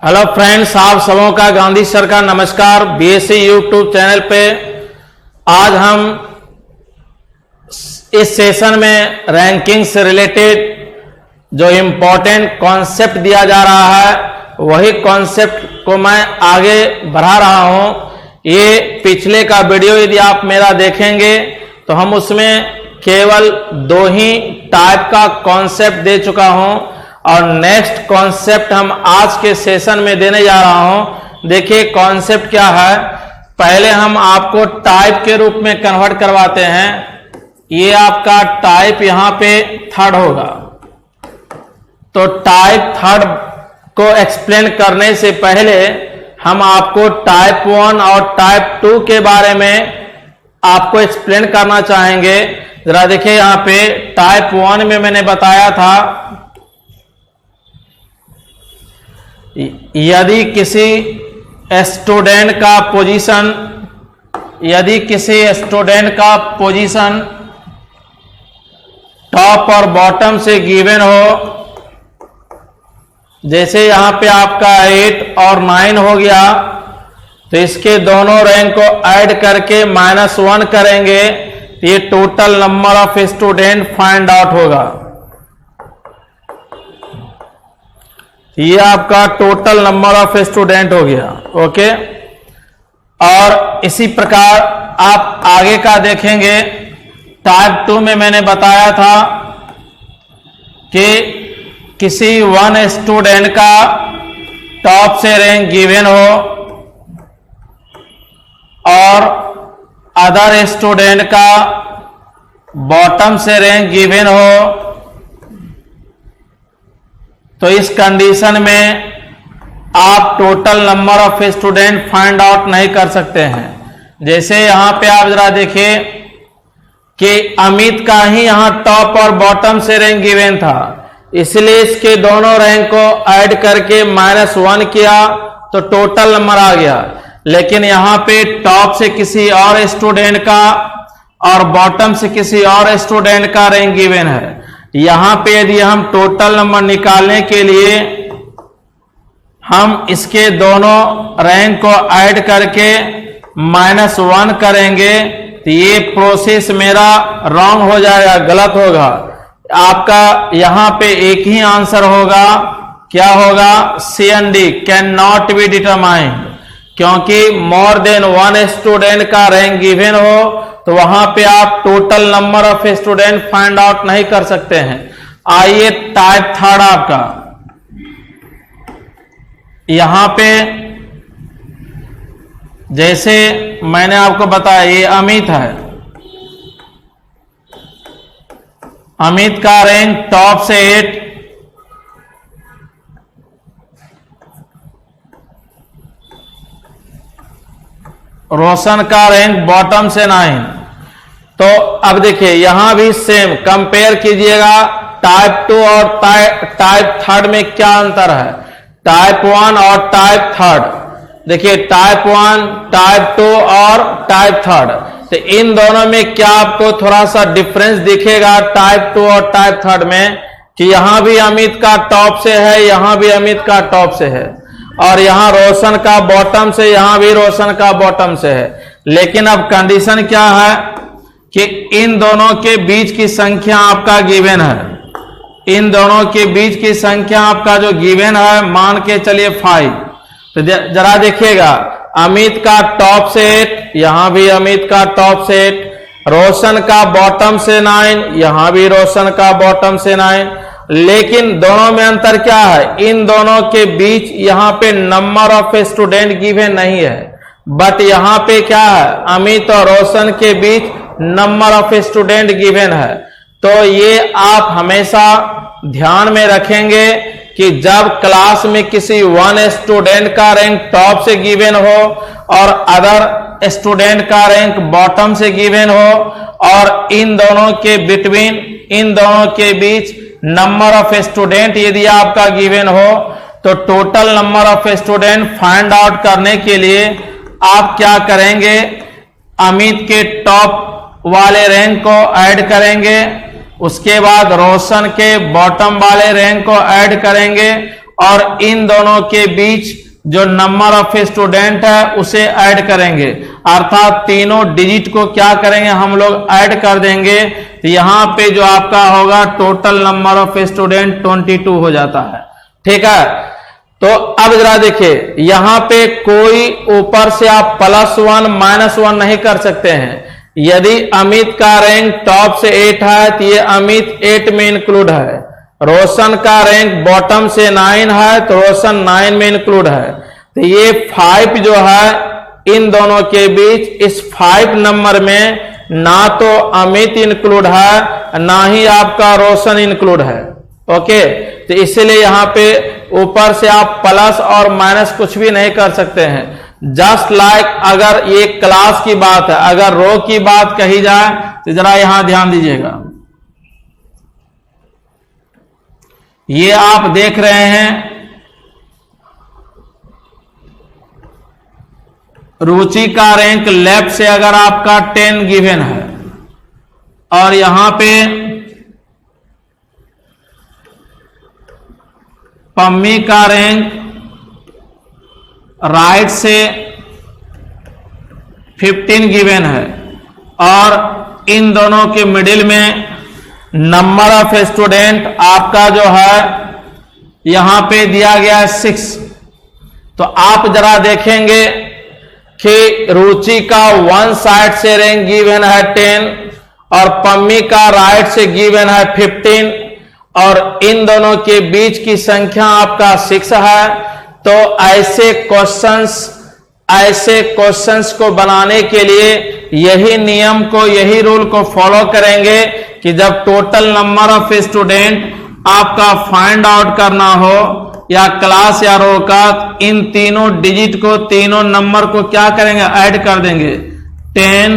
Hello friends, आप सबों का गांधी सर का नमस्कार। बीएससी यूट्यूब चैनल पे आज हम इस सेशन में रैंकिंग से रिलेटेड जो इम्पोर्टेंट कॉन्सेप्ट दिया जा रहा है वही कॉन्सेप्ट को मैं आगे बढ़ा रहा हूं। ये पिछले का वीडियो यदि आप मेरा देखेंगे तो हम उसमें केवल दो ही टाइप का कॉन्सेप्ट दे चुका हूं और नेक्स्ट कॉन्सेप्ट हम आज के सेशन में देने जा रहा हूं। देखिए कॉन्सेप्ट क्या है। पहले हम आपको टाइप के रूप में कन्वर्ट करवाते हैं। ये आपका टाइप यहां पे थर्ड होगा, तो टाइप थर्ड को एक्सप्लेन करने से पहले हम आपको टाइप 1 और टाइप 2 के बारे में आपको एक्सप्लेन करना चाहेंगे। जरा देखिए यहां पे टाइप 1 में मैंने बताया था यदि किसी स्टूडेंट का पोजीशन टॉप और बॉटम से गिवन हो, जैसे यहां पे आपका 8 और 9 हो गया, तो इसके दोनों रैंक को ऐड करके -1 करेंगे तो ये total number of student find out होगा। ये आपका टोटल नंबर ऑफ स्टूडेंट हो गया। ओके, और इसी प्रकार आप आगे का देखेंगे। टाइप 2 में मैंने बताया था कि किसी वन स्टूडेंट का टॉप से रैंक गिवन हो और अदर स्टूडेंट का बॉटम से रैंक गिवन हो, तो इस कंडीशन में आप total number of student find out नहीं कर सकते हैं। जैसे यहां पे आप जरा देखिए कि अमित का ही यहां टॉप और बॉटम से रैंक गिवन था, इसलिए इसके दोनों रैंक को ऐड करके -1 किया तो टोटल नंबर आ गया। लेकिन यहां पे टॉप से किसी और स्टूडेंट का और बॉटम से किसी और स्टूडेंट का रैंक गिवन है। यहां पे यदि हम टोटल नंबर निकालने के लिए हम इसके दोनों रैंक को ऐड करके -1 करेंगे तो ये प्रोसेस मेरा रॉन्ग हो जाएगा, गलत होगा। आपका यहां पे एक ही आंसर होगा, क्या होगा? C and D, can not be determined. क्योंकि मोर देन 1 स्टूडेंट का रैंक गिवन हो तो वहां पे आप total number of student find out नहीं कर सकते हैं। आइए टाइप थर्ड आपका, यहां पे जैसे मैंने आपको बताया ये अमित है। अमित का रैंक टॉप से 8, रोशन का रैंक बॉटम से 9। तो अब देखिए यहां भी सेम कंपेयर कीजिएगा टाइप 2 और टाइप थर्ड में क्या अंतर है। टाइप 1 और टाइप थर्ड, देखिए टाइप 1, टाइप 2 और टाइप थर्ड, तो इन दोनों में क्या आपको थोड़ा सा डिफरेंस दिखेगा टाइप 2 और टाइप थर्ड में, कि यहां भी अमित का टॉप से है, यहां भी अमित का टॉप से है, और यहां रोशन का बॉटम से, यहां भी रोशन का बॉटम से है। लेकिन अब कंडीशन क्या है कि इन दोनों के बीच की संख्या आपका गिवन है। इन दोनों के बीच की संख्या आपका जो गिवन है मान के चलिए 5। तो जरा देखिएगा अमित का टॉप से 8, यहां भी अमित का टॉप से 8, रोशन का बॉटम से 9, यहां भी रोशन का बॉटम से 9। लेकिन दोनों में अंतर क्या है? इन दोनों के बीच यहां पे नंबर ऑफ स्टूडेंट गिवन नहीं है, बट यहां पे क्या है? अमित और रोशन के बीच नंबर ऑफ स्टूडेंट गिवन है। तो ये आप हमेशा ध्यान में रखेंगे कि जब क्लास में किसी वन स्टूडेंट का रैंक टॉप से गिवन हो और अदर स्टूडेंट का रैंक बॉटम से गिवन हो और इन दोनों के बिटवीन, इन दोनों के बीच नंबर ऑफ स्टूडेंट यदि आपका गिवन हो, तो total number of student find out करने के लिए आप क्या करेंगे? अमित के टॉप वाले रैंक को ऐड करेंगे, उसके बाद रोशन के बॉटम वाले रैंक को ऐड करेंगे और इन दोनों के बीच जो नंबर ऑफ स्टूडेंट है उसे ऐड करेंगे, अर्थात तीनों डिजिट को क्या करेंगे हम लोग ऐड कर देंगे। तो यहां पे जो आपका होगा टोटल नंबर ऑफ स्टूडेंट 22 हो जाता है। ठीक है, तो अब जरा देखिए यहां पे कोई ऊपर से आप +1 -1 नहीं कर सकते हैं। यदि अमित का रैंक टॉप से 8 है तो ये अमित 8 में इंक्लूड है। रोशन का रैंक बॉटम से 9 है तो रोशन 9 में इंक्लूड है। तो ये 5 जो है इन दोनों के बीच, इस 5 नंबर में ना तो अमित इंक्लूड है ना ही आपका रोशन इंक्लूड है। ओके, तो इसीलिए यहां पे ऊपर से आप प्लस और माइनस कुछ भी नहीं कर सकते हैं। जस्ट लाइक अगर ये क्लास की बात है, अगर रो की बात कही जाए तो जरा यहां ध्यान दीजिएगा। ये आप देख रहे हैं रुचि का रैंक लेफ्ट से अगर आपका 10 गिवन है और यहां पे पम्मी का रैंक राइट से 15 गिवन है और इन दोनों के मिडिल में नंबर ऑफ स्टूडेंट आपका जो है यहां पे दिया गया है 6। तो आप जरा देखेंगे कि रुचि का वन साइड से रैंक गिवन है 10 और पम्मी का राइट से गिवन है 15 और इन दोनों के बीच की संख्या आपका 6 है। तो ऐसे क्वेश्चंस को बनाने के लिए यही नियम को, यही रूल को फॉलो करेंगे कि जब टोटल नंबर ऑफ स्टूडेंट आपका फाइंड आउट करना हो या क्लास या रो का, इन तीनों डिजिट को, तीनों नंबर को क्या करेंगे ऐड कर देंगे। 10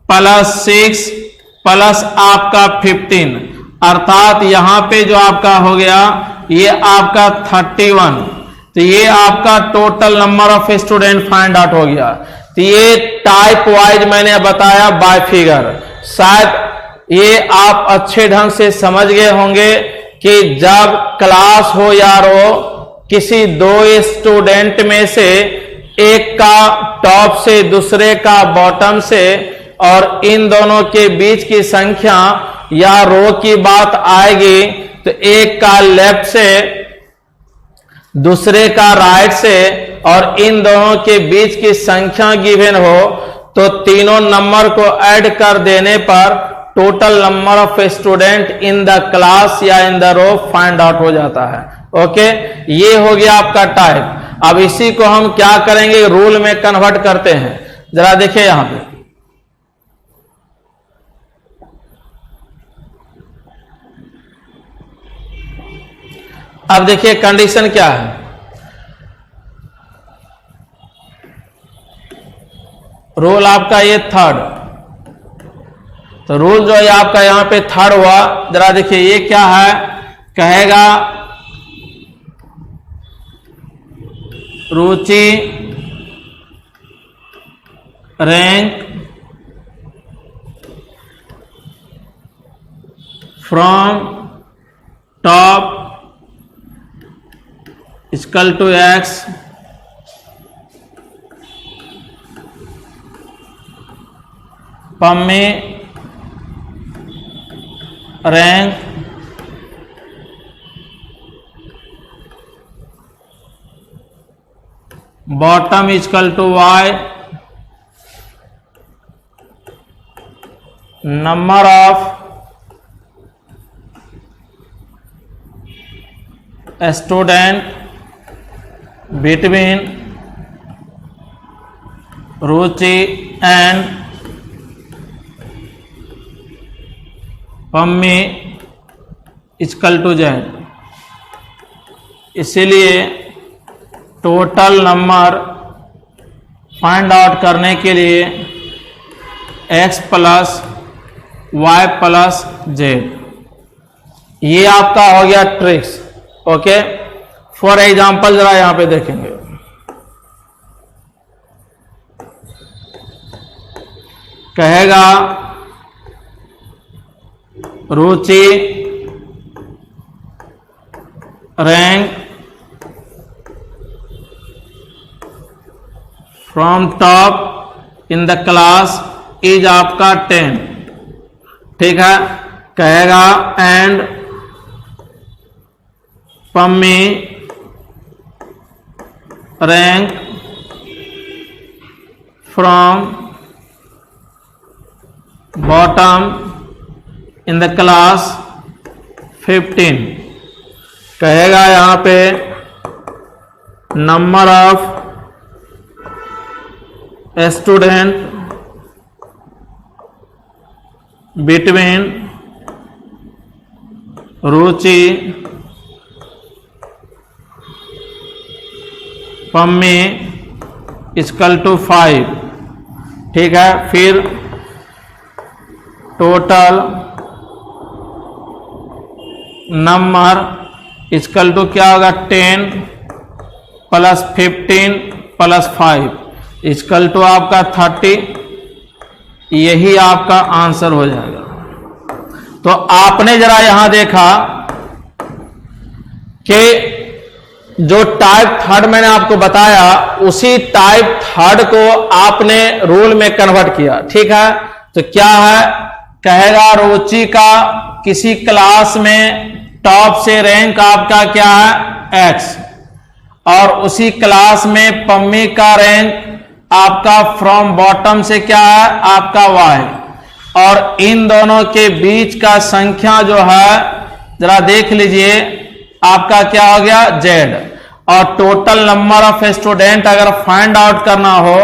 + 6 प्लस आपका 15, अर्थात यहां पे जो आपका हो गया ये आपका 31। तो ये आपका total number of student find out हो गया। तो ये टाइप वाइज मैंने बताया बाय फिगर। शायद ये आप अच्छे ढंग से समझ गए होंगे कि जब क्लास हो या रो, किसी दो स्टूडेंट में से एक का टॉप से दूसरे का बॉटम से और इन दोनों के बीच की संख्या या रो की बात आएगी तो एक का लेफ्ट से दूसरे का राइट से और इन दोनों के बीच की संख्या गिवन हो तो तीनों नंबर को ऐड कर देने पर total number of student in the class या in the row find out हो जाता है। ओके, ये हो गया आपका टाइप। अब इसी को हम क्या करेंगे, रूल में कन्वर्ट करते हैं। जरा देखिए यहां पे अब देखिए कंडीशन क्या है। रूल आपका ये थर्ड, तो रूल जो है आपका यहां पे थर्ड हुआ। जरा देखिए ये क्या है, कहेगा Ruchi rank from top equal to X Pammi rank bottom equal to Y number of student between Ruchi and Pammi equal to Z। इसीलिए टोटल नंबर फाइंड आउट करने के लिए X + Y + Z, ये आपका हो गया ट्रिक्स। ओके, फॉर एग्जाम्पल जरा यहां पे देखेंगे। कहेगा Ruchi rank from top in the class is आपका 10, ठीक है। कहेगा and Pammi rank from bottom in the class 15। कहेगा यहां पे number of student between Ruchi Pammi equal to 5, ठीक है। फिर टोटल नंबर इक्वल टू क्या होगा 10 प्लस 15 प्लस 5 इक्वल टू आपका 30। यही आपका आंसर हो जाएगा। तो आपने जरा यहां देखा कि जो टाइप थर्ड मैंने आपको बताया उसी टाइप थर्ड को आपने रूल में कन्वर्ट किया, ठीक है। तो क्या है, कहेगा रुचि का किसी क्लास में टॉप से रैंक आपका क्या है X, और उसी क्लास में पम्मी का रैंक आपका फ्रॉम बॉटम से क्या है आपका Y, और इन दोनों के बीच का संख्या जो है जरा देख लीजिए आपका क्या हो गया Z। और टोटल नंबर ऑफ स्टूडेंट अगर फाइंड आउट करना हो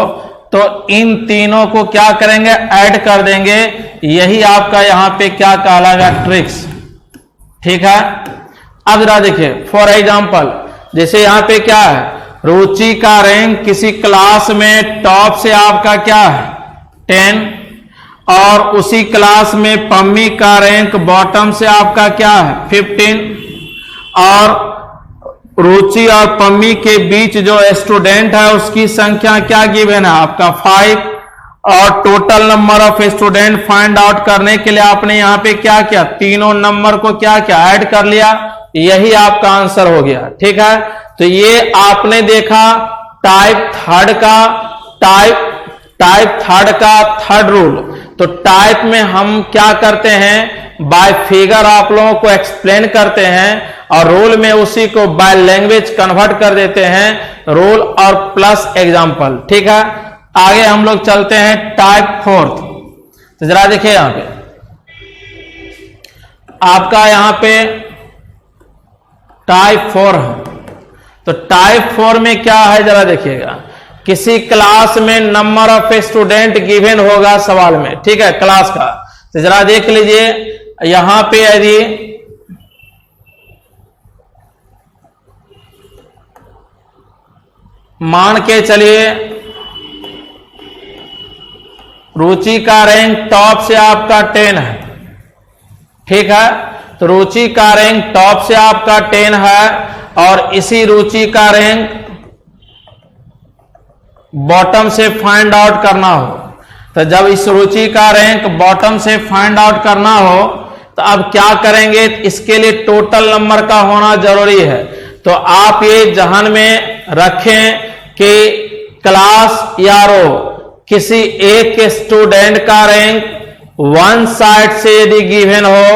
तो इन तीनों को क्या करेंगे, ऐड कर देंगे। यही आपका यहां पे क्या कहलाएगा, ट्रिक्स, ठीक है। अब जरा देखिए फॉर एग्जांपल, जैसे यहां पे क्या है, रुचि का रैंक किसी क्लास में टॉप से आपका क्या है 10, और उसी क्लास में पम्मी का रैंक बॉटम से आपका क्या है 15, और रुचि और पम्मी के बीच जो स्टूडेंट है उसकी संख्या क्या गिवन है आपका 5, और total number of student find out करने के लिए आपने यहां पे क्या किया, तीनों नंबर को क्या किया, ऐड कर लिया। यही आपका आंसर हो गया, ठीक है। तो ये आपने देखा टाइप थर्ड का थर्ड रूल। तो टाइप में हम क्या करते हैं, बाय फिगर आप लोगों को एक्सप्लेन करते हैं, और रोल में उसी को बाय लैंग्वेज कन्वर्ट कर देते हैं, रोल और प्लस एग्जाम्पल, ठीक है। आगे हम लोग चलते हैं टाइप फोर्थ। तो जरा देखिए यहां पे आपका यहां पे टाइप 4 है। तो टाइप 4 में क्या है जरा देखिएगा, किसी क्लास में नंबर ऑफ स्टूडेंट गिवन होगा सवाल में, ठीक है, क्लास का। तो जरा देख लीजिए यहां पे यदि मान के चलिए रुचि का रैंक टॉप से आपका 10 है, ठीक है। तो रुचि का रैंक टॉप से आपका 10 है, और इसी रुचि का रैंक बॉटम से फाइंड आउट करना हो। तो जब इस रुचि का रैंक बॉटम से फाइंड आउट करना हो तो अब क्या करेंगे, इसके लिए टोटल नंबर का होना जरूरी है। तो आप ये जहन में रखें कि क्लास या रो किसी एक स्टूडेंट का रैंक वन साइड से यदि गिवन हो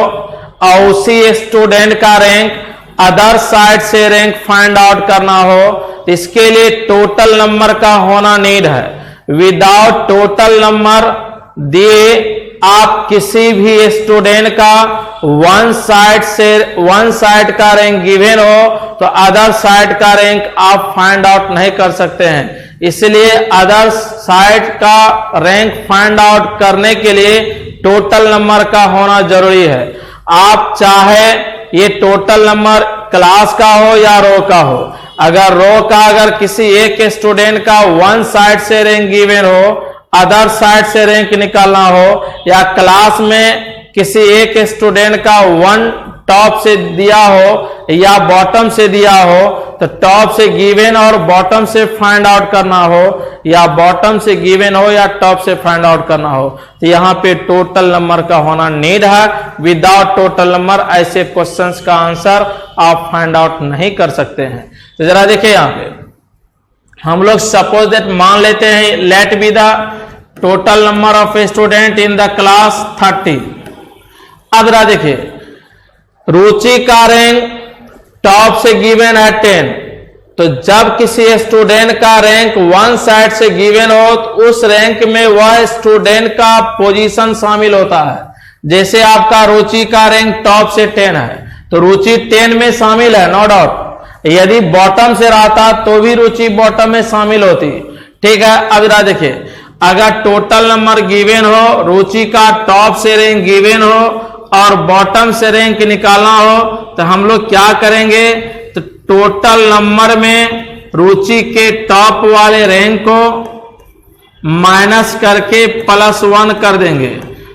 और उसी स्टूडेंट का रैंक अदर साइड से रैंक फाइंड आउट करना हो, तो इसके लिए टोटल नंबर का होना नीड है। विदाउट टोटल नंबर दिए आप किसी भी स्टूडेंट का वन साइड का रैंक गिवन हो तो अदर साइड का रैंक आप फाइंड आउट नहीं कर सकते हैं। इसलिए अदर साइड का रैंक फाइंड आउट करने के लिए टोटल नंबर का होना जरूरी है। आप चाहे ये टोटल नंबर क्लास का हो या रो का हो, अगर रो का अगर किसी एक स्टूडेंट का वन साइड से रैंक गिवन हो, अदर साइड से रैंक निकालना हो, या क्लास में किसी एक स्टूडेंट का वन टॉप से दिया हो या बॉटम से दिया हो, तो टॉप से गिवन और बॉटम से फाइंड आउट करना हो, या बॉटम से गिवन हो या टॉप से फाइंड आउट करना हो, तो यहां पे टोटल नंबर का होना नीड है। विदाउट टोटल नंबर ऐसे क्वेश्चंस का आंसर आप फाइंड आउट नहीं कर सकते हैं। तो जरा देखिए यहां पे हम लोग सपोज दैट मान लेते हैं, let be the total number of student in the class 30। अब जरा देखिए, रुचि का रैंक टॉप से गिवन है 10, तो जब किसी स्टूडेंट का रैंक वन साइड से गिवन हो तो उस रैंक में वह स्टूडेंट का पोजीशन शामिल होता है। जैसे आपका रुचि का रैंक टॉप से 10 है तो रुचि 10 में शामिल है, नो डाउट। यदि बॉटम से रहता तो भी रुचि बॉटम में शामिल होती, ठीक है। अब जरा देखिए, अगर टोटल नंबर गिवन हो, रुचि का टॉप से रैंक गिवन हो और बॉटम से रैंक निकालना हो तो हम लोग क्या करेंगे, तो टोटल नंबर में रुचि के टॉप वाले रैंक को माइनस करके +1 कर देंगे।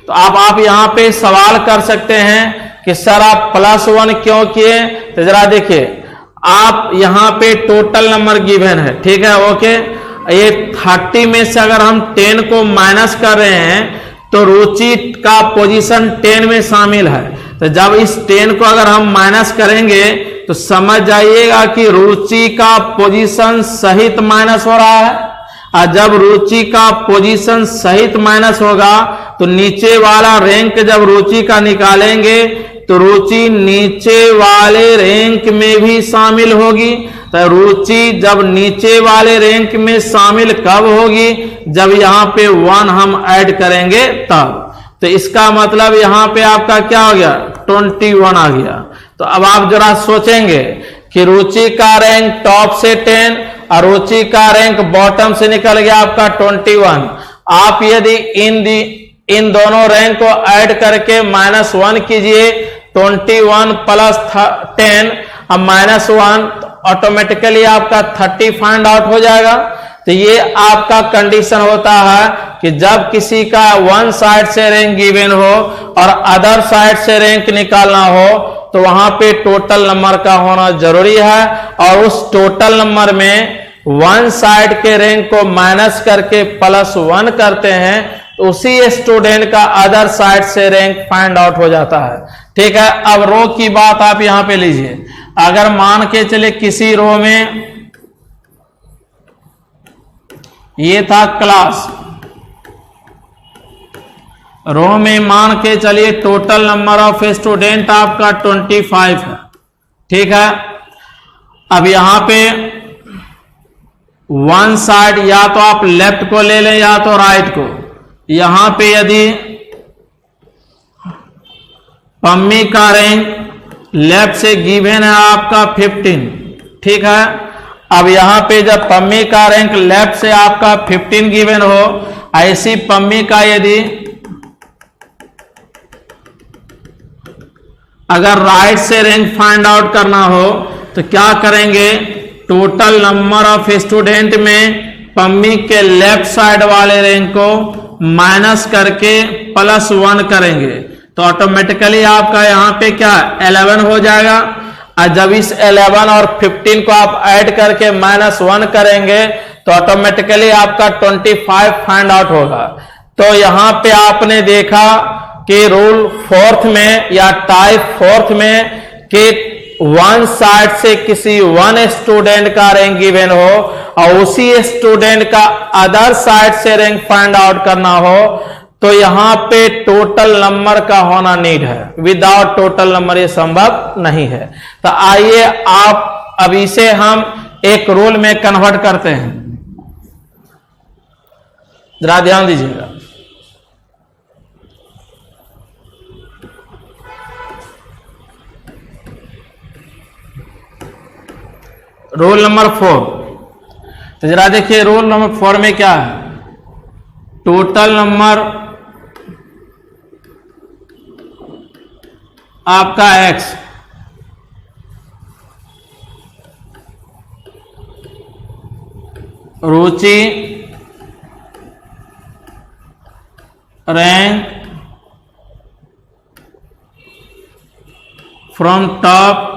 तो आप यहां पे सवाल कर सकते हैं कि सर आप +1 क्यों किए, तो जरा देखिए, आप यहां पे टोटल नंबर गिवन है, ठीक है, ओके। ये 30 में से अगर हम 10 को माइनस कर रहे हैं तो रुचि का पोजीशन 10 में शामिल है। तो जब इस 10 को अगर हम माइनस करेंगे तो समझ जाइएगा कि रुचि का पोजीशन सहित माइनस हो रहा है। और जब रुचि का पोजीशन सहित माइनस होगा तो नीचे वाला रैंक जब रुचि का निकालेंगे तो रुचि नीचे वाले रैंक में भी शामिल होगी। तो रुचि जब नीचे वाले रैंक में शामिल कब होगी, जब यहां पे 1 हम ऐड करेंगे तब। तो इसका मतलब यहां पे आपका क्या हो गया, 21 आ गया। तो अब आप जरा सोचेंगे कि रुचि का रैंक टॉप से 10 और रुचि का रैंक बॉटम से निकल गया आपका 21। आप यदि इन दोनों रैंक को ऐड करके -1 कीजिए, 21 + 10 अब -1, ऑटोमेटिकली आपका 30 फाइंड आउट हो जाएगा। तो ये आपका कंडीशन होता है कि जब किसी का वन साइड से रैंक गिवन हो और अदर साइड से रैंक निकालना हो तो वहां पे टोटल नंबर का होना जरूरी है। और उस टोटल नंबर में वन साइड के रैंक को माइनस करके +1 करते हैं तो उसी स्टूडेंट का अदर साइड से रैंक फाइंड आउट हो जाता है, ठीक है। अब रो की बात आप यहां पे लीजिए। अगर मान के चले किसी रो में ये था क्लास, रो में मान के चलिए टोटल नंबर ऑफ स्टूडेंट आपका 25 है, ठीक है। अब यहां पे वन साइड या तो आप लेफ्ट को ले लें या तो राइट को। यहां पे यदि पम्मी का रैंक लेफ्ट से गिवन है आपका 15, ठीक है। अब यहां पे जब पम्मी का रैंक लेफ्ट से आपका 15 गिवन हो, ऐसी पम्मी का यदि अगर राइट से रैंक फाइंड आउट करना हो तो क्या करेंगे, टोटल नंबर ऑफ स्टूडेंट में पम्मी के लेफ्ट साइड वाले रैंक को माइनस करके +1 करेंगे तो ऑटोमेटिकली आपका यहां पे क्या 11 हो जाएगा। और जब इस 11 और 15 को आप ऐड करके -1 करेंगे तो ऑटोमेटिकली आपका 25 फाइंड आउट होगा। तो यहां पे आपने देखा कि रूल 4th में या टाइप 4th में कि वन साइड से किसी वन स्टूडेंट का रैंक गिवन हो और उसी स्टूडेंट का अदर साइड से रैंक फाइंड आउट करना हो तो यहां पे टोटल नंबर का होना नीड है। विदाउट टोटल नंबर ये संभव नहीं है। तो आइए आप अब इसे हम एक रूल में कन्वर्ट करते हैं, जरा ध्यान दीजिएगा। रूल नंबर 4, तो जरा देखिए रूल नंबर 4 में क्या है, टोटल नंबर आपका x Ruchi rank from top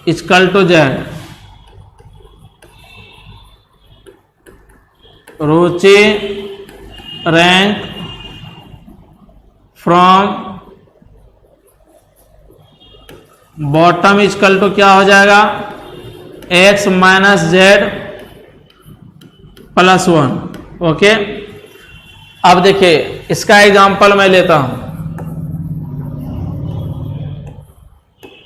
equal to z, Ruchi rank from bottom equal to क्या हो जाएगा, x - z +1। ओके, अब देखिए इसका एग्जांपल मैं लेता हूं।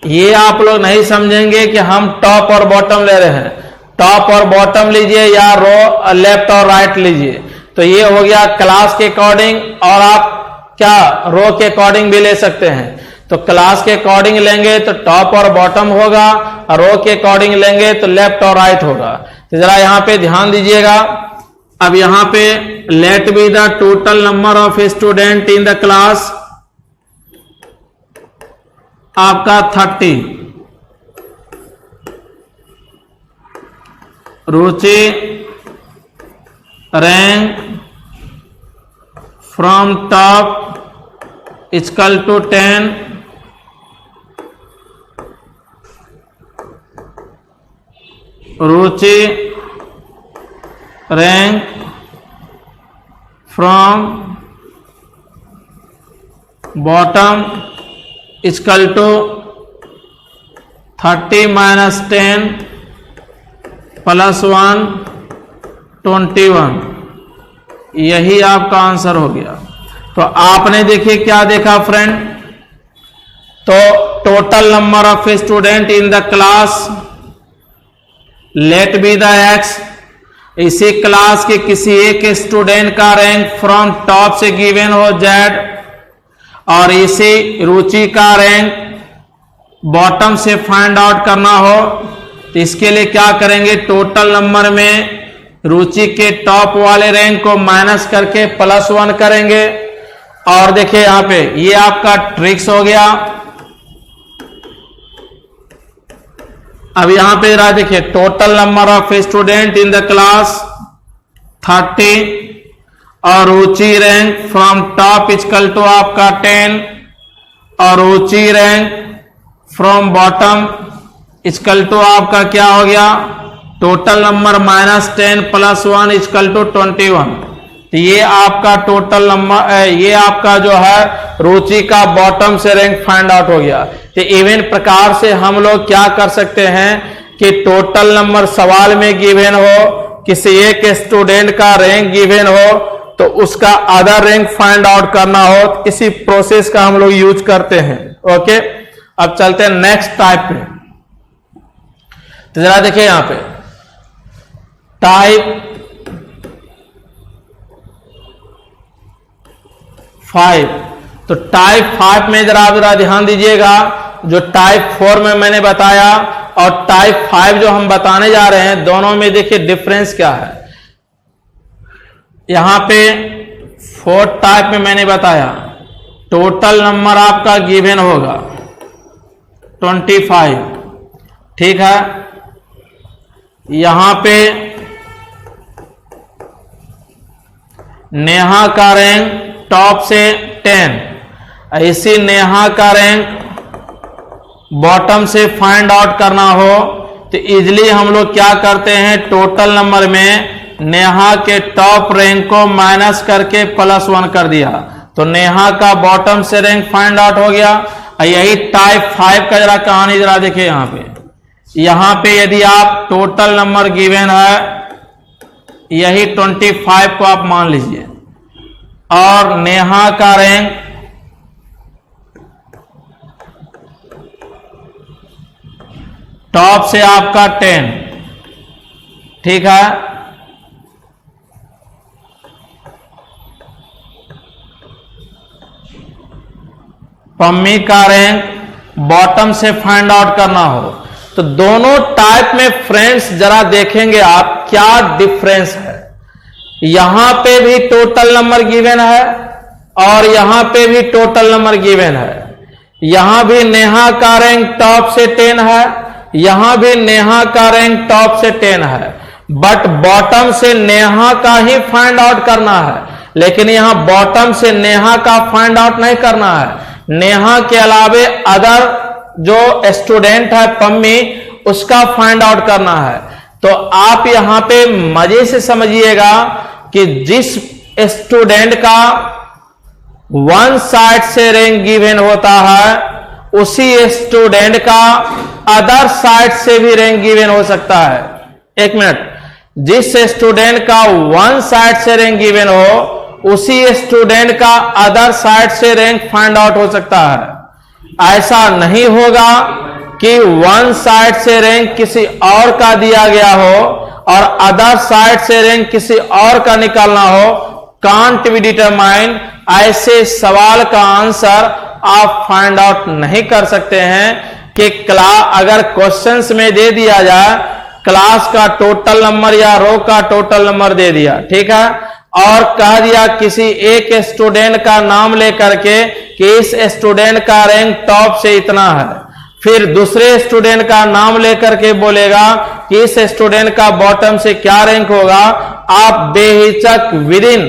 ये आप लोग नहीं समझेंगे कि हम टॉप और बॉटम ले रहे हैं। टॉप और बॉटम लीजिए या रो लेफ्ट और राइट लीजिए, तो ये हो गया क्लास के अकॉर्डिंग, और आप क्या रो के अकॉर्डिंग भी ले सकते हैं। तो क्लास के अकॉर्डिंग लेंगे तो टॉप और बॉटम होगा, और रो के अकॉर्डिंग लेंगे तो लेफ्ट और राइट होगा। तो जरा यहां पे ध्यान दीजिएगा। अब यहां पे let be the total number of student in the class आपका 30। Ruchi rank from top equal to 10, Ruchi rank from bottom equal to 30 - 10 +1 21। यही आपका आंसर हो गया। तो आपने देखिए क्या देखा फ्रेंड, तो total number of student in the class let be the x, इसी क्लास के किसी एक स्टूडेंट का रैंक फ्रॉम टॉप से गिवन हो z, और इसी रुचि का रैंक बॉटम से फाइंड आउट करना हो। तो इसके लिए क्या करेंगे, टोटल नंबर में रुचि के टॉप वाले रैंक को माइनस करके +1 करेंगे। और देखिए यहां पे ये आपका ट्रिक्स हो गया। अब यहां पे रहा, देखिए total number of student in the class 30, और Ruchi rank from top equal to आपका 10, और Ruchi rank from bottom equal to आपका क्या हो गया, टोटल नंबर -10 +1 इक्वल टू 21। तो ये आपका टोटल नंबर, ये आपका जो है रुचि का बॉटम से रैंक फाइंड आउट हो गया। तो इवन प्रकार से हम लोग क्या कर सकते हैं कि टोटल नंबर सवाल में गिवन हो, किसी एक स्टूडेंट का रैंक गिवन हो, तो उसका अदर रैंक फाइंड आउट करना हो, तो इसी प्रोसेस का हम लोग यूज करते हैं। ओके, अब चलते हैं नेक्स्ट टाइप पे। तो जरा देखिए यहां पे टाइप 5। तो टाइप 5 में जरा ध्यान दीजिएगा। जो टाइप 4 में मैंने बताया और टाइप 5 जो हम बताने जा रहे हैं, दोनों में देखिए डिफरेंस क्या है। यहां पे 4th टाइप में मैंने बताया टोटल नंबर आपका गिवन होगा 25, ठीक है। यहां पे नेहा का रैंक टॉप से 10, ऐसी नेहा का रैंक बॉटम से फाइंड आउट करना हो तो इजिली हम लोग क्या करते हैं, टोटल नंबर में नेहा के टॉप रैंक को माइनस करके +1 कर दिया, तो नेहा का बॉटम से रैंक फाइंड आउट हो गया। यही टाइप 5 का जरा कहानी जरा देखिए। यहां पे यदि आप टोटल नंबर गिवन है, यही 25 को आप मान लीजिए, और नेहा का रैंक टॉप से आपका 10, ठीक है। पम्मी का रैंक बॉटम से फाइंड आउट करना हो, तो दोनों टाइप में फ्रेंड्स जरा देखेंगे आप क्या डिफरेंस है। यहां पे भी टोटल नंबर गिवन है और यहां पे भी टोटल नंबर गिवन है। यहां भी नेहा का रैंक टॉप से 10 है, यहां भी नेहा का रैंक टॉप से 10 है, बट बॉटम से नेहा का ही फाइंड आउट करना है। लेकिन यहां बॉटम से नेहा का फाइंड आउट नहीं करना है, नेहा के अलावे अदर जो स्टूडेंट है पम्मी, उसका फाइंड आउट करना है। तो आप यहां पे मजे से समझिएगा कि जिस स्टूडेंट का वन साइड से रैंक गिवन होता है, उसी स्टूडेंट का अदर साइड से भी रैंक गिवन हो सकता है। एक मिनट, जिस स्टूडेंट का वन साइड से रैंक गिवन हो उसी स्टूडेंट का अदर साइड से रैंक फाइंड आउट हो सकता है। ऐसा नहीं होगा कि वन साइड से रैंक किसी और का दिया गया हो और अदर साइड से रैंक किसी और का निकालना हो। कांट बी डिटरमाइंड, ऐसे सवाल का आंसर आप फाइंड आउट नहीं कर सकते हैं कि अगर क्वेश्चंस में दे दिया जाए क्लास का टोटल नंबर या रो का टोटल नंबर दे दिया, ठीक है, और कह दिया किसी एक स्टूडेंट का नाम लेकर के कि इस स्टूडेंट का रैंक टॉप से इतना है, फिर दूसरे स्टूडेंट का नाम लेकर के बोलेगा कि इस स्टूडेंट का बॉटम से क्या रैंक होगा, आप बेहिचक विद इन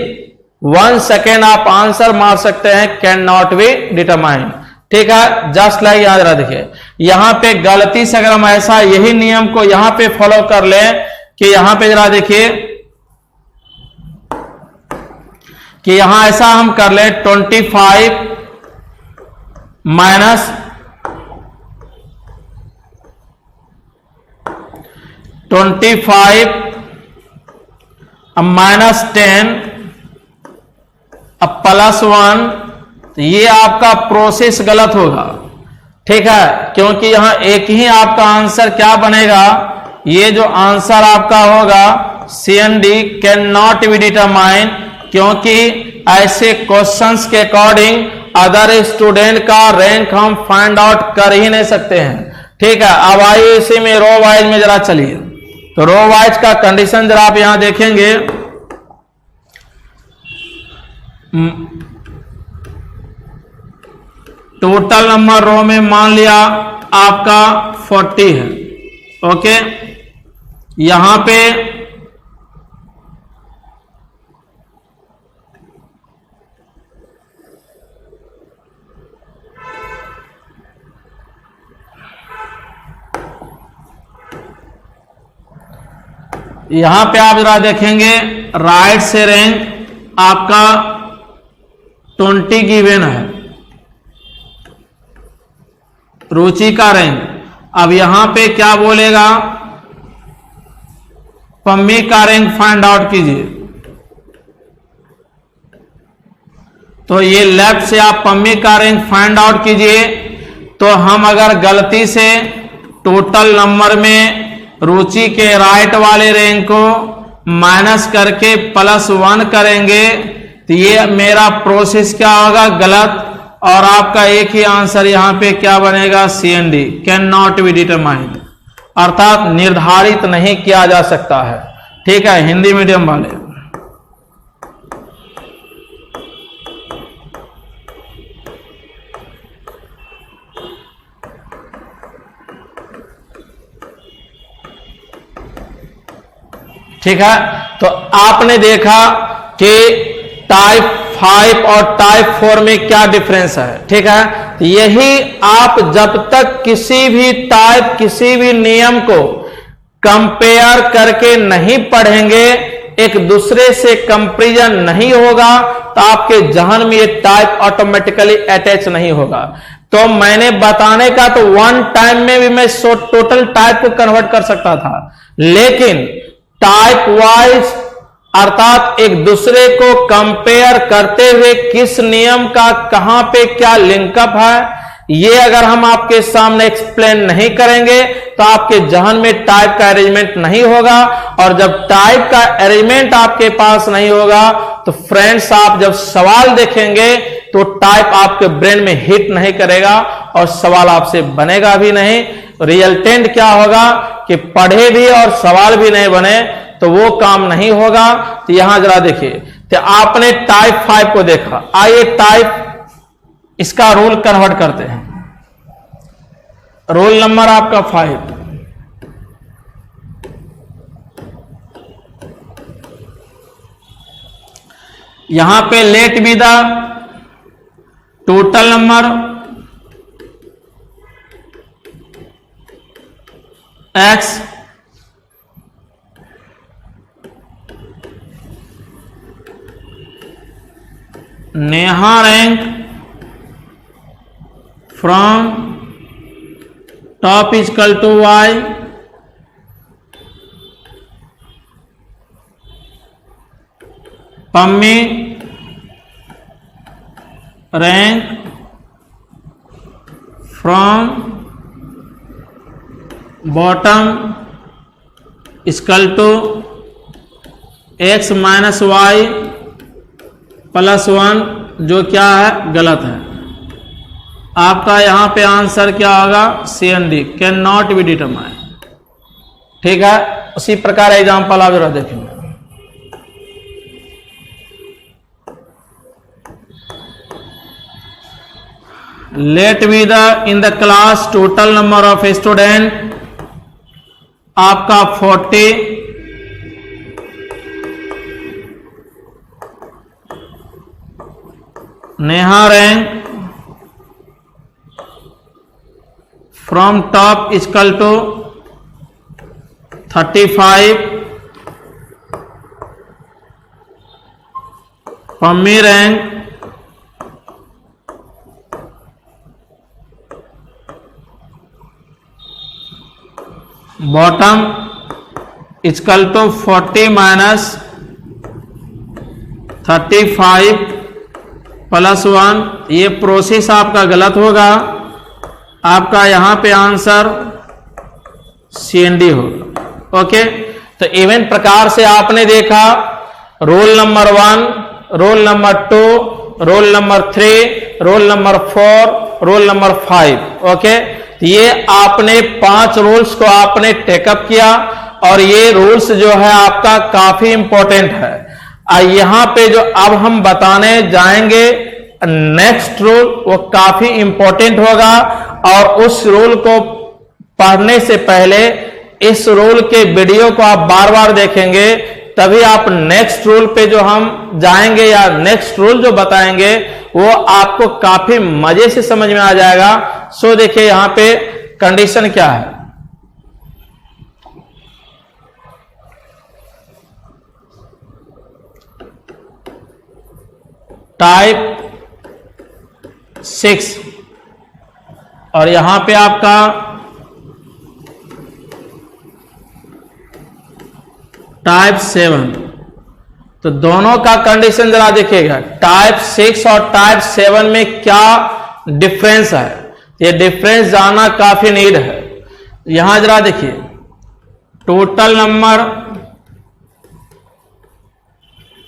1 सेकेंड आप आंसर मार सकते हैं, कैन नॉट बी डिटरमाइंड, ठीक है। जस्ट लाइक याद रहा, देखिए यहां पे गलती से अगर हम ऐसा यही नियम को यहां पे फॉलो कर लें कि यहां पे जरा देखिए कि यहां ऐसा हम कर लें 25 माइनस 10 अब +1, तो ये आपका प्रोसेस गलत होगा, ठीक है, क्योंकि यहां एक ही आपका आंसर क्या बनेगा, ये जो आंसर आपका होगा CND can not be determine, क्योंकि ऐसे क्वेश्चंस के अकॉर्डिंग अदर स्टूडेंट का रैंक हम फाइंड आउट कर ही नहीं सकते हैं, ठीक है। अब आइए इसी में रो वाइज में जरा चलिए, तो रो वाइज का कंडीशन जरा आप यहां देखेंगे, टोटल नंबर रो में मान लिया आपका 40 है, ओके। यहां पे आप जरा देखेंगे राइट से रैंक आपका 20 गिवन है, रुचि का रैंक। अब यहां पे क्या बोलेगा, पम्मी का रैंक फाइंड आउट कीजिए, तो ये लेफ्ट से आप पम्मी का रैंक फाइंड आउट कीजिए। तो हम अगर गलती से टोटल नंबर में रुचि के राइट वाले रैंक को माइनस करके +1 करेंगे तो ये मेरा प्रोसेस क्या होगा, गलत, और आपका एक ही आंसर यहां पे क्या बनेगा, CND can not be determined, अर्थात निर्धारित नहीं किया जा सकता है, ठीक है, हिंदी मीडियम वाले। ठीक है, तो आपने देखा कि टाइप 5 और टाइप 4 में क्या डिफरेंस है, ठीक है। यही आप जब तक किसी भी टाइप किसी भी नियम को कंपेयर करके नहीं पढ़ेंगे, एक दूसरे से कंपैरिजन नहीं होगा, तो आपके जहन में ये टाइप ऑटोमेटिकली अटैच नहीं होगा। तो मैंने बताने का तो वन टाइम में भी मैं टोटल टाइप को कन्वर्ट कर सकता था, लेकिन टाइप वाइज अर्थात एक दूसरे को कंपेयर करते हुए किस नियम का कहां पे क्या लिंकअप है, ये अगर हम आपके सामने एक्सप्लेन नहीं करेंगे तो आपके जहन में टाइप का अरेंजमेंट नहीं होगा, और जब टाइप का अरेंजमेंट आपके पास नहीं होगा तो फ्रेंड्स आप जब सवाल देखेंगे तो टाइप आपके ब्रेन में हिट नहीं करेगा और सवाल आपसे बनेगा भी नहीं। रिजल्टेंट क्या होगा कि पढ़े भी और सवाल भी नहीं बने, तो वो काम नहीं होगा। तो यहां जरा देखिए, तो आपने टाइप 5 को देखा, आइए टाइप इसका रूल कन्वर्ट करते हैं। रोल नंबर आपका 5, यहां पे let be the total number x Neha rank from top is equal to y, Pammi rank from bottom equal to x minus Y plus 1, जो क्या है, गलत है। आपका यहां पे आंसर क्या होगा, C and D, can not be determine. ठीक है, उसी प्रकार एग्जाम्पल आप जरा देखेंगे। Let be the in the class total number of student आपका 40, Neha rank from top equal to 35, Pammi rank bottom equal to 40 minus 35 plus 1। ये प्रोसेस आपका गलत होगा, आपका यहां पे आंसर CND होगा। ओके, तो इवन प्रकार से आपने देखा roll number 1, roll number 2, roll number 3, roll number 4, roll number 5। Okay, ये आपने 5 रूल्स को आपने टेकअप किया और ये रूल्स जो है आपका काफी इंपॉर्टेंट है। यहां पे जो अब हम बताने जाएंगे नेक्स्ट रूल, वो काफी इंपॉर्टेंट होगा और उस रूल को पढ़ने से पहले इस रूल के वीडियो को आप बार बार देखेंगे, तभी आप नेक्स्ट रूल पे जो हम जाएंगे या नेक्स्ट रूल जो बताएंगे वो आपको काफी मजे से समझ में आ जाएगा। सो देखिए यहां पे कंडीशन क्या है। टाइप 6 और यहां पे आपका टाइप 7, तो दोनों का कंडीशन जरा देखिएगा। टाइप 6 और टाइप 7 में क्या डिफरेंस है, ये डिफरेंस जानना काफी नीड है। यहां जरा देखिए, टोटल नंबर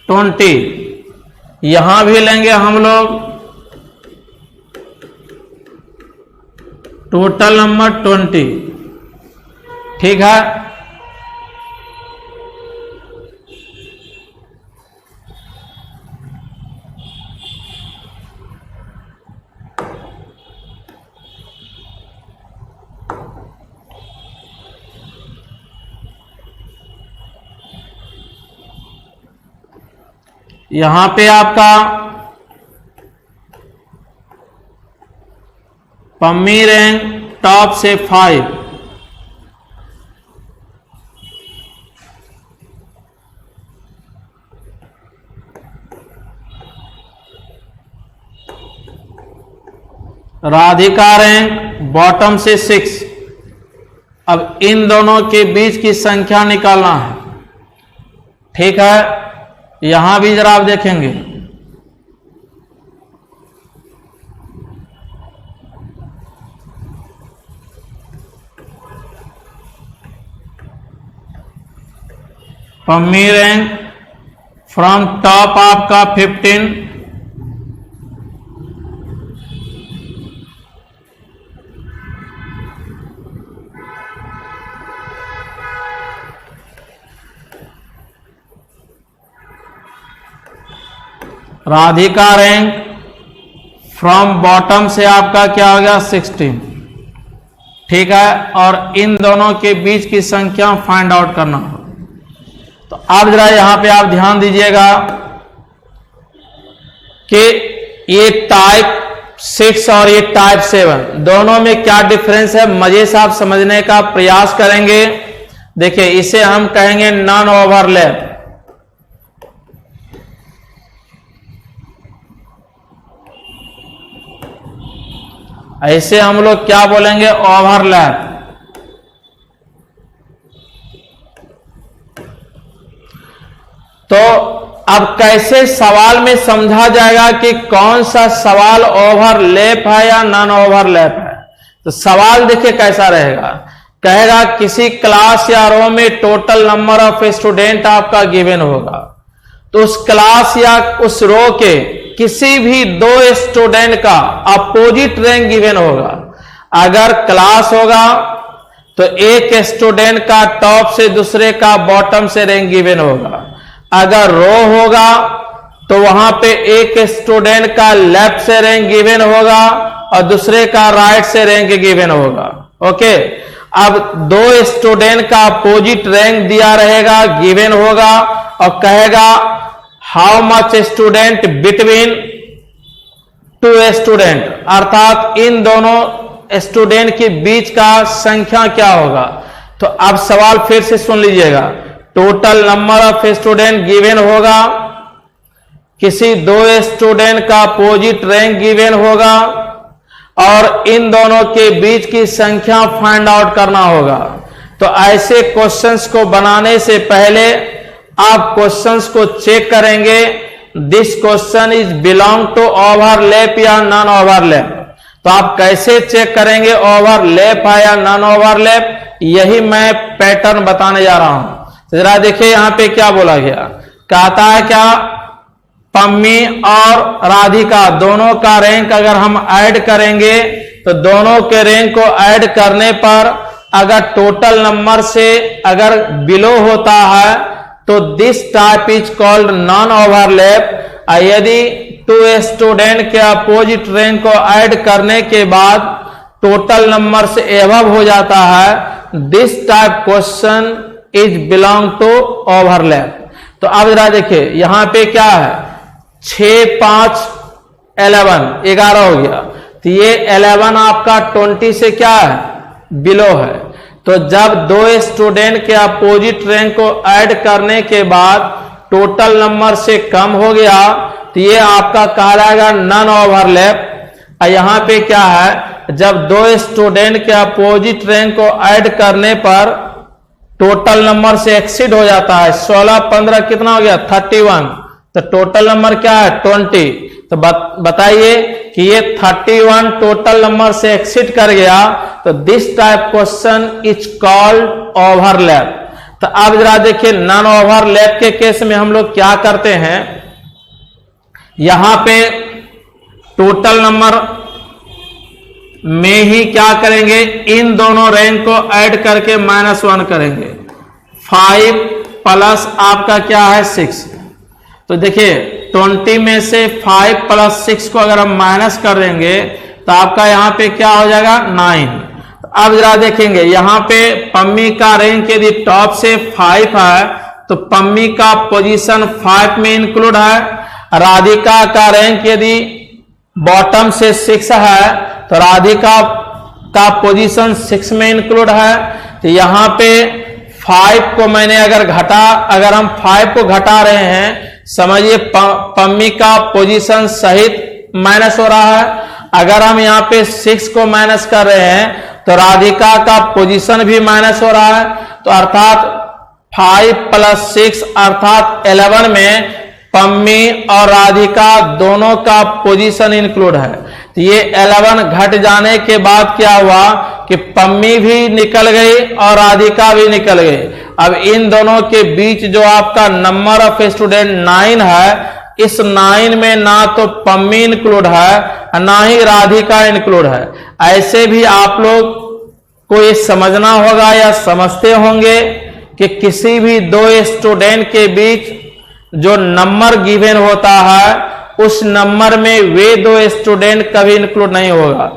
20, यहां भी लेंगे हम लोग टोटल नंबर 20। ठीक है, यहां पे आपका पम्मी रैंक टॉप से 5, राधिका रैंक बॉटम से 6। अब इन दोनों के बीच की संख्या निकालना है। ठीक है, यहां भी जरा आप देखेंगे, पम्मी रैंक फ्रॉम टॉप आपका 15, राधिका रैंक फ्रॉम बॉटम से आपका क्या हो गया 16। ठीक है, और इन दोनों के बीच की संख्या फाइंड आउट करना हो। तो अब जरा यहां पे आप ध्यान दीजिएगा कि ये टाइप 6 और ये टाइप 7 दोनों में क्या डिफरेंस है, मजे से आप समझने का प्रयास करेंगे। देखिए, इसे हम कहेंगे नॉन ओवरलैप। ऐसे हम लोग क्या बोलेंगे, ओवरलैप। तो अब कैसे सवाल में समझा जाएगा कि कौन सा सवाल ओवरलैप है या नॉन ओवरलैप है। तो सवाल देखिए कैसा रहेगा, कहेगा किसी क्लास या रो में टोटल नंबर ऑफ स्टूडेंट आपका गिवन होगा, तो उस क्लास या उस रो के किसी भी दो स्टूडेंट का अपोजिट रैंक गिवन होगा। अगर क्लास होगा तो एक स्टूडेंट का टॉप से दूसरे का बॉटम से रैंक गिवन होगा। अगर रो होगा तो वहां पे एक स्टूडेंट का लेफ्ट से रैंक गिवन होगा और दूसरे का राइट से रैंक गिवन होगा। ओके, अब दो स्टूडेंट का अपोजिट रैंक दिया रहेगा, गिवन होगा, और कहेगा how much student between two student, अर्थात इन दोनों स्टूडेंट के बीच का संख्या क्या होगा। तो अब सवाल फिर से सुन लीजिएगा, total number of student given होगा, किसी दो स्टूडेंट का अपोजिट रैंक गिवन होगा और इन दोनों के बीच की संख्या फाइंड आउट करना होगा। तो ऐसे क्वेश्चंस को बनाने से पहले आप क्वेश्चंस को चेक करेंगे, this question is belong to overlap या नॉन ओवरलैप। तो आप कैसे चेक करेंगे ओवरलैप है या नॉन ओवरलैप, यही मैं पैटर्न बताने जा रहा हूं। जरा देखिए यहां पे क्या बोला गया, कहता है क्या, पम्मी और राधिका दोनों का रैंक अगर हम ऐड करेंगे तो दोनों के रैंक को ऐड करने पर अगर टोटल नंबर से अगर बिलो होता है तो this type is called non overlap. यदि टू स्टूडेंट के अपोजिट रैंक को ऐड करने के बाद टोटल नंबर से एबव हो जाता है, this type question is belong to overlap. तो अब जरा देखिए यहां पे क्या है, 6 5 11 हो गया, तो ये 11 आपका 20 से क्या है, बिलो है। तो जब दो स्टूडेंट के अपोजिट रैंक को ऐड करने के बाद टोटल नंबर से कम हो गया तो ये आपका कहलाएगा नॉन ओवरलैप। यहां पे क्या है, जब दो स्टूडेंट के अपोजिट रैंक को ऐड करने पर टोटल नंबर से एक्सीड हो जाता है, 16 15 कितना हो गया, 31, तो टोटल नंबर क्या है 20। तो बताइए कि ये 31 टोटल नंबर से एक्सीड कर गया, तो this type question is called overlap. तो अब जरा देखिए नॉन ओवरलैप के केस में हम लोग क्या करते हैं, यहां पे टोटल नंबर में ही क्या करेंगे, इन दोनों रैंक को ऐड करके -1 करेंगे। 5 प्लस आपका क्या है 6, तो देखिए 20 में से 5 + 6 को अगर हम माइनस कर देंगे तो आपका यहां पे क्या हो जाएगा 9। अब जरा देखेंगे यहां पे पम्मी का रैंक यदि टॉप से 5 है तो पम्मी का पोजीशन 5 में इंक्लूड है, राधिका का रैंक यदि बॉटम से 6 है तो राधिका का पोजीशन 6 में इंक्लूड है। तो यहां पे 5 को मैंने अगर हम 5 को घटा रहे हैं, समझिए पम्मी का पोजीशन सहित माइनस हो रहा है। अगर हम यहाँ पे 6 को माइनस कर रहे हैं तो राधिका का पोजीशन भी माइनस हो रहा है। तो अर्थात 5 + 6 अर्थात 11 में पम्मी और राधिका दोनों का पोजीशन इंक्लूड है। तो ये 11 घट जाने के बाद क्या हुआ कि पम्मी भी निकल गई और राधिका भी निकल गई। अब इन दोनों के बीच जो आपका नंबर ऑफ स्टूडेंट 9 है, इस 9 में ना तो पम्मी इंक्लूड है ना ही राधिका इंक्लूड है। ऐसे भी आप लोग को ये समझना होगा या समझते होंगे कि किसी भी दो स्टूडेंट के बीच जो नंबर गिवन होता है उस नंबर में वे दो स्टूडेंट कभी इंक्लूड नहीं होगा।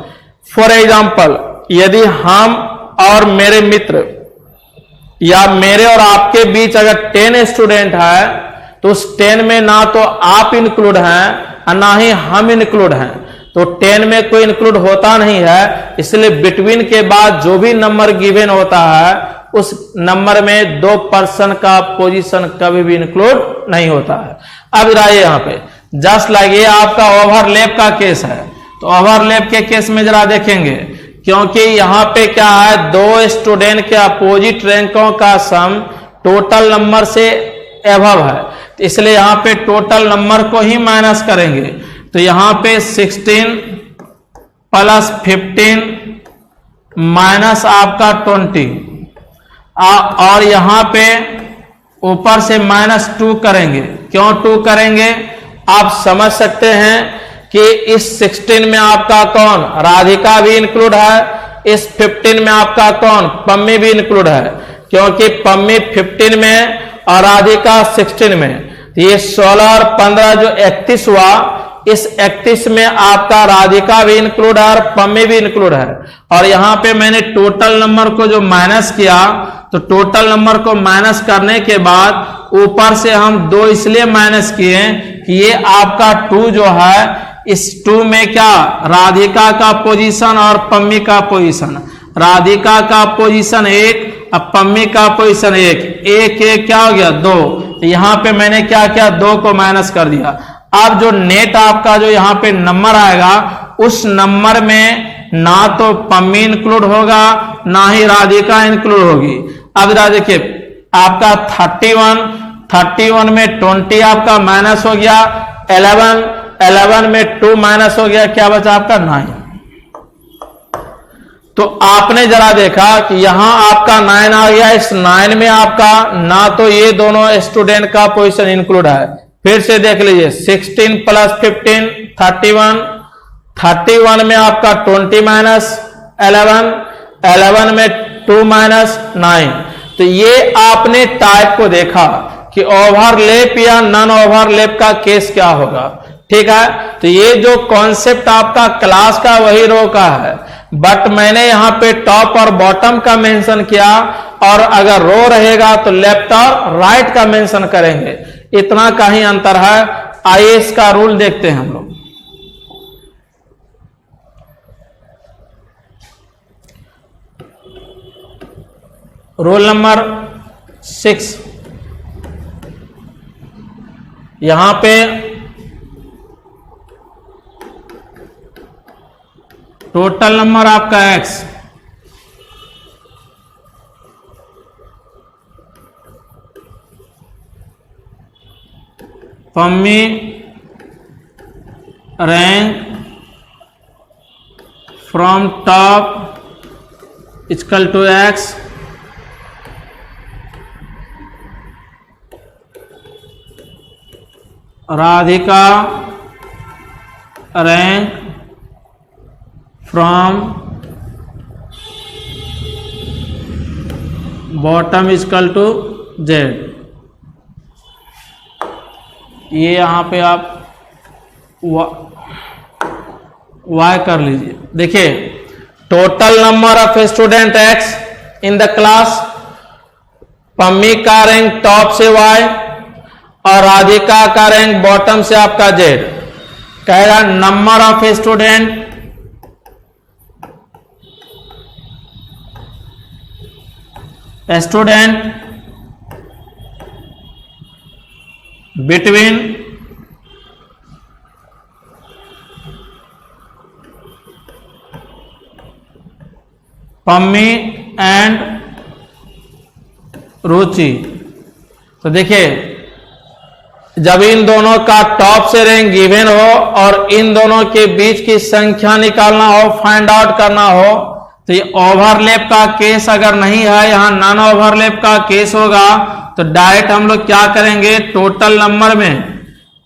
फॉर एग्जाम्पल, यदि हम और मेरे मित्र या मेरे और आपके बीच अगर 10 स्टूडेंट है तो उस 10 में ना तो आप इंक्लूड हैं और ना ही हम इंक्लूड हैं, तो 10 में कोई इंक्लूड होता नहीं है। इसलिए बिटवीन के बाद जो भी नंबर गिवन होता है उस नंबर में 2 पर्सन का पोजीशन कभी भी इंक्लूड नहीं होता है। अब रहिए यहां पे जस्ट लाइक ये आपका ओवरलैप का केस है। तो ओवरलैप के केस में जरा देखेंगे, क्योंकि यहां पे क्या है, दो स्टूडेंट के अपोजिट रैंकों का सम टोटल नंबर से एबव है। इसलिए यहां पे टोटल नंबर को ही माइनस करेंगे। तो यहां पे 16 प्लस 15 माइनस आपका 20 और यहां पे ऊपर से -2 करेंगे। क्यों 2 करेंगे आप समझ सकते हैं कि इस 16 में आपका कौन, राधिका भी इंक्लूड है, इस 15 में आपका कौन, पम्मी भी इंक्लूड है, क्योंकि पम्मी 15 में और राधिका 16 में। ये 16 और 15 जो 31 हुआ, इस 31 में आपका राधिका भी इंक्लूड है और पम्मी भी इंक्लूड है। और यहां पे मैंने टोटल नंबर को जो माइनस किया, तो टोटल नंबर को माइनस करने के बाद ऊपर से हम 2 इसलिए माइनस किए कि ये आपका 2 जो है, इस 2 में क्या, राधिका का पोजीशन और पम्मी का पोजीशन, राधिका का पोजीशन 1 और पम्मी का पोजीशन 1, 1 1 क्या हो गया 2। यहां पे मैंने क्या किया, 2 को माइनस कर दिया। अब जो नेट आपका जो यहां पे नंबर आएगा, उस नंबर में ना तो पम्मी इंक्लूड होगा ना ही राधिका इंक्लूड होगी। अब देखिए आपका 31 में 20 आपका माइनस हो गया, 11 में 2 माइनस हो गया, क्या बचा आपका 9। तो आपने जरा देखा कि यहां आपका 9 आ गया, इस 9 में आपका ना तो ये दोनों स्टूडेंट का पोजीशन इंक्लूड है। फिर से देख लीजिए 16 प्लस 15 31 में आपका 20 माइनस 11 में 2 माइनस 9। तो ये आपने टाइप को देखा कि ओवरलैप या नॉन ओवरलैप का केस क्या होगा। ठीक है, तो ये जो कॉन्सेप्ट आपका क्लास का वही रो का है, बट मैंने यहां पे टॉप और बॉटम का मेंशन किया, और अगर रो रहेगा तो लेफ्ट और राइट का मेंशन करेंगे। इतना का ही अंतर है। आइए इसका रूल देखते हैं हम लोग। रोल नंबर 6, यहां पे टोटल नंबर आपका x, Pammi rank from top equal to x, Radhika rank from bottom equal to z। ये यहां पे आप y कर लीजिए। देखिए total number of student x in the class, Pammi का रैंक टॉप से y और राधिका का रैंक बॉटम से आपका z। कहेगा number of student between Pammi and Ruchi. तो देखिए जब इन दोनों का टॉप से रैंक गिवन हो और इन दोनों के बीच की संख्या निकालना हो, फाइंड आउट करना हो, तो ये ओवरलैप का केस अगर नहीं है, यहां नॉन ओवरलैप का केस होगा, तो डायरेक्ट हम लोग क्या करेंगे, टोटल नंबर में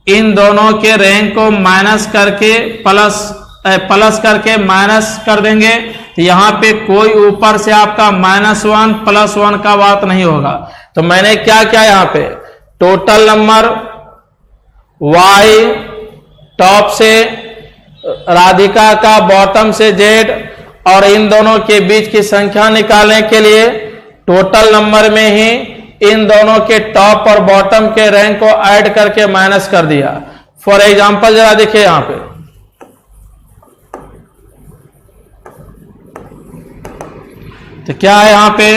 इन दोनों के रैंक को माइनस करके प्लस करके माइनस कर देंगे। तो यहां पे कोई ऊपर से आपका -1 +1 का बात नहीं होगा। तो मैंने क्या किया, यहां पे टोटल नंबर y टॉप से, राधिका का बॉटम से z, और इन दोनों के बीच की संख्या निकालने के लिए टोटल नंबर में ही इन दोनों के टॉप और बॉटम के रैंक को ऐड करके माइनस कर दिया। फॉर एग्जांपल जरा देखिए यहां पे, तो क्या है यहां पे,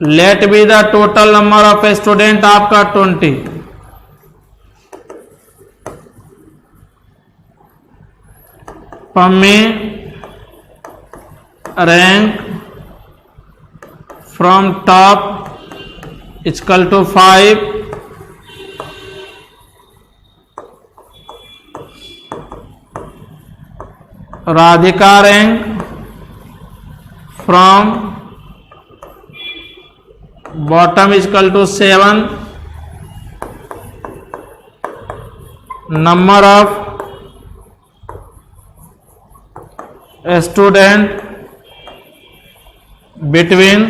let be the total number of student आपका 20, Pammi rank from top equal to 5, Radhika rank from bottom equal to 7, number of student between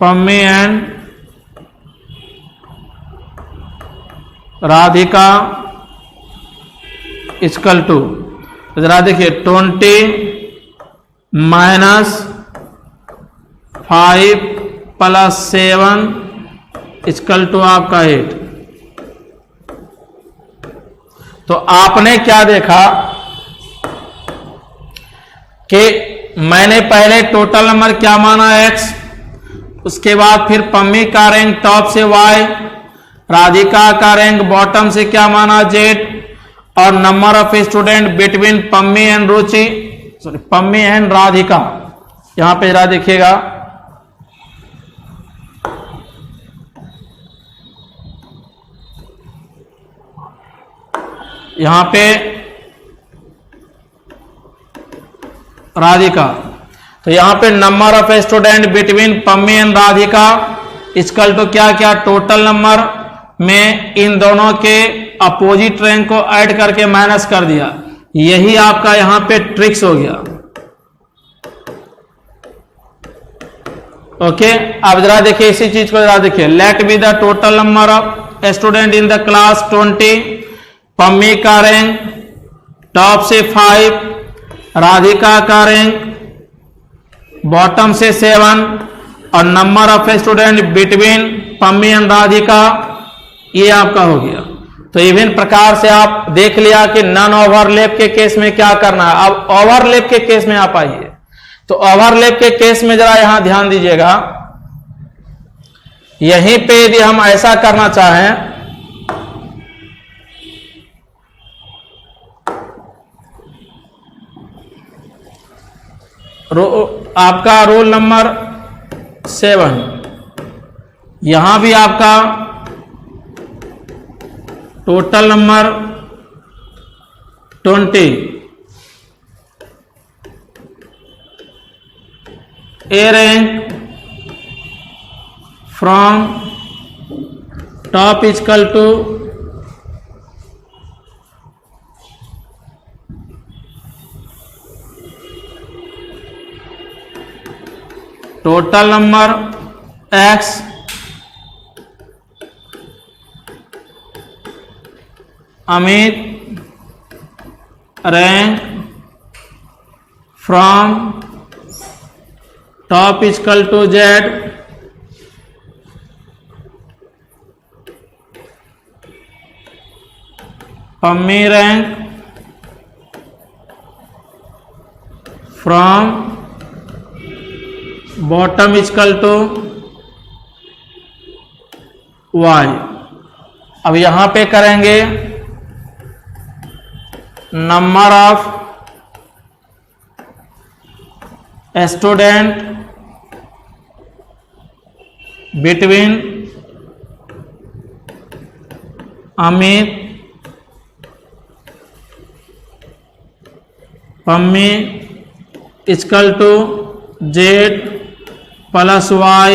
Pammi and Radhika equal to, जरा देखिए 20 माइनस 5 प्लस 7 इक्वल टू आपका 8। तो आपने क्या देखा कि मैंने पहले टोटल नंबर क्या माना x, उसके बाद फिर पम्मी का रैंक टॉप से y, राधिका का रैंक बॉटम से क्या माना z, और number of student between Pammi and Ruchi, sorry Pammi and Radhika. यहां पे जरा देखिएगा, यहां पे राधिका, तो यहां पे number of student between Pammi and Radhika equal to क्या क्या, टोटल नंबर में इन दोनों के अपोजिट रैंक को ऐड करके माइनस कर दिया। यही आपका यहां पे ट्रिक्स हो गया। ओके, अब जरा देखिए इसी चीज को, जरा देखिए, let be the total number of student in the class 20, Pammi का रैंक टॉप से 5, राधिका का रैंक बॉटम से 7, और number of student between Pammi and Radhika, ये आपका हो गया। तो विभिन्न प्रकार से आप देख लिया कि नॉन ओवरलैप के केस में क्या करना है। अब ओवरलैप के केस में आप आइए, तो ओवरलैप के केस में जरा यहां ध्यान दीजिएगा, यहीं पे यदि हम ऐसा करना चाहें, आपका रोल नंबर 7, यहां भी आपका total number 20, A rank from top equal to total number x Amit rank from top equal to z, Pammi rank from bottom equal to y। अब यहां पे करेंगे number of student between Amit Pammi equal to z plus y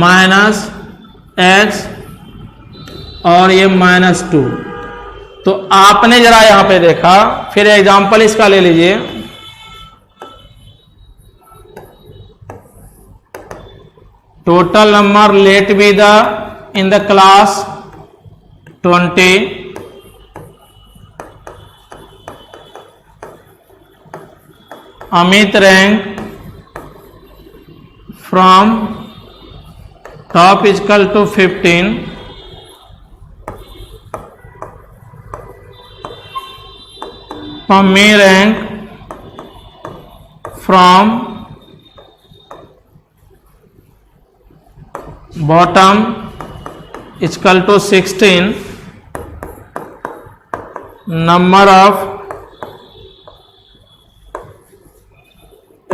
minus x और ये -2। तो आपने जरा यहां पे देखा, फिर एग्जांपल इसका ले लीजिए। Total number let be the in the class 20, Amit rank from top equal to 15, Pammi rank from bottom equal to 16, number of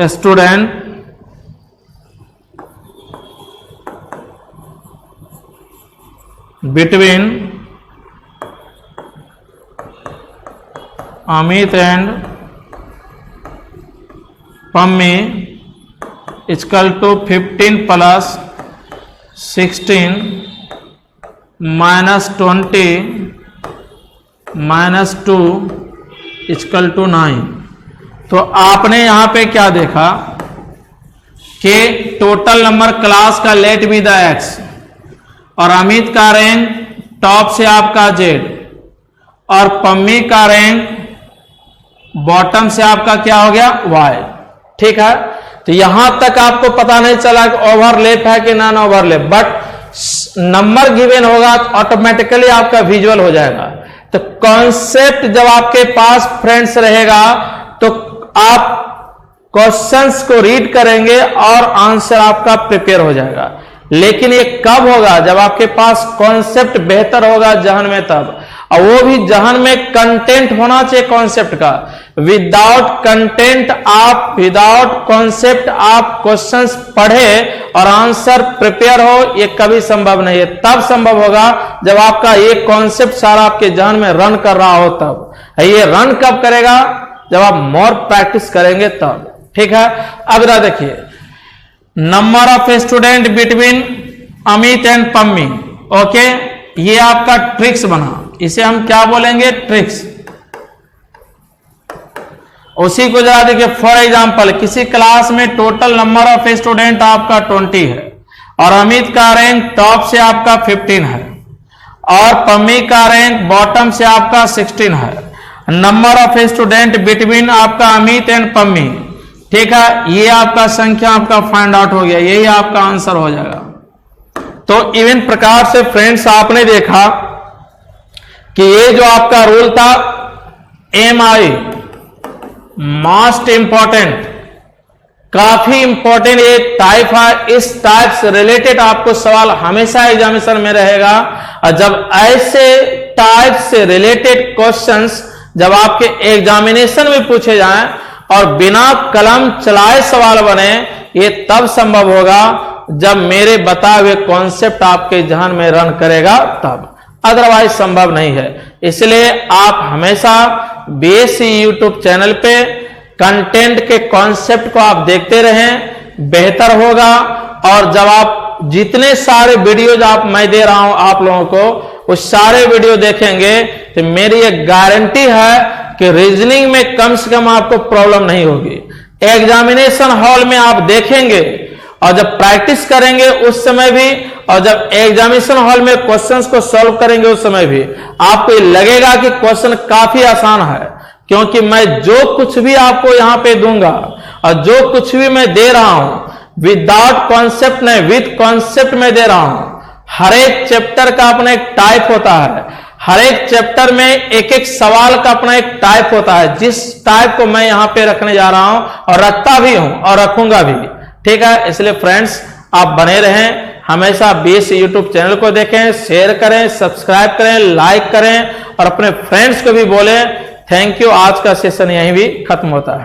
student between Amit and Pammi is equal to 15 plus 16 minus 20 minus 2 is equal to 9। तो आपने यहां पे क्या देखा कि total number class का late be the x, और अमित का रैंक टॉप से आपका जेड, और पम्मी का रैंक बॉटम से आपका क्या हो गया वाई। ठीक है, तो यहां तक आपको पता नहीं चला कि ओवरलैप है कि non overlap, but number given होगा तो ऑटोमेटिकली आपका विजुअल हो जाएगा। तो कॉन्सेप्ट जब आपके पास फ्रेंड्स रहेगा तो आप क्वेश्चंस को रीड करेंगे और आंसर आपका प्रिपेयर हो जाएगा। लेकिन ये कब होगा? जब आपके पास कॉन्सेप्ट बेहतर होगा जहन में, तब, और वो भी जहन में कंटेंट होना चाहिए कॉन्सेप्ट का। विदाउट कंटेंट आप, विदाउट कॉन्सेप्ट आप क्वेश्चंस पढ़े और आंसर प्रिपेयर हो, ये कभी संभव नहीं है। तब संभव होगा जब आपका ये कॉन्सेप्ट सारा आपके जहन में रन कर रहा हो तब। ये रन कब करेगा? जब आप मोर प्रैक्टिस करेंगे तब। ठीक है, अब जरा देखिए, number of student between Amit and Pammi. Okay, ये आपका ट्रिक्स बना, इसे हम क्या बोलेंगे? ट्रिक्स। उसी को जरा देखिए, फॉर एग्जांपल किसी क्लास में टोटल नंबर ऑफ स्टूडेंट आपका 20 है और अमित का रैंक टॉप से आपका 15 है और पम्मी का रैंक बॉटम से आपका 16 है। नंबर ऑफ स्टूडेंट बिटवीन आपका अमित एंड पम्मी। ठीक है, ये आपका संख्या आपका फाइंड आउट हो गया, यही आपका आंसर हो जाएगा। तो इवन प्रकार से फ्रेंड्स आपने देखा कि ये जो आपका रूल था MI, मोस्ट इंपॉर्टेंट, काफी इंपॉर्टेंट ये टाइप है। इस टाइप से रिलेटेड आपको सवाल हमेशा एग्जामिनेशन में रहेगा, और जब ऐसे टाइप से रिलेटेड क्वेश्चंस जब आपके एग्जामिनेशन में पूछे जाएं और बिना कलम चलाए सवाल बने, ये तब संभव होगा जब मेरे बताए हुए कॉन्सेप्ट आपके जहन में रन करेगा तब, अदरवाइज संभव नहीं है। इसलिए आप हमेशा BSc YouTube चैनल पे कंटेंट के कॉन्सेप्ट को आप देखते रहें, बेहतर होगा। और जब आप जितने सारे वीडियोज मैं दे रहा हूं आप लोगों को, उस सारे वीडियो देखेंगे तो मेरी एक गारंटी है कि रीजनिंग में कम से कम आपको प्रॉब्लम नहीं होगी। एग्जामिनेशन हॉल में आप देखेंगे और जब प्रैक्टिस करेंगे उस समय भी, और जब एग्जामिनेशन हॉल में क्वेश्चंस को सॉल्व करेंगे उस समय भी, आपको लगेगा कि क्वेश्चन काफी आसान है, क्योंकि मैं जो कुछ भी आपको यहां पे दूंगा और जो कुछ भी मैं दे रहा हूं विदाउट कॉन्सेप्ट नहीं, विद कॉन्सेप्ट में दे रहा हूं। हर एक चैप्टर का अपना एक टाइप होता है, हर एक चैप्टर में एक एक सवाल का अपना एक टाइप होता है, जिस टाइप को मैं यहां पे रखने जा रहा हूं और रखता भी हूं और रखूंगा भी। ठीक है, इसलिए फ्रेंड्स आप बने रहें, हमेशा BSc YouTube चैनल को देखें, शेयर करें, सब्सक्राइब करें, लाइक करें और अपने फ्रेंड्स को भी बोलें। Thank you. आज का सेशन यहीं भी खत्म होता है।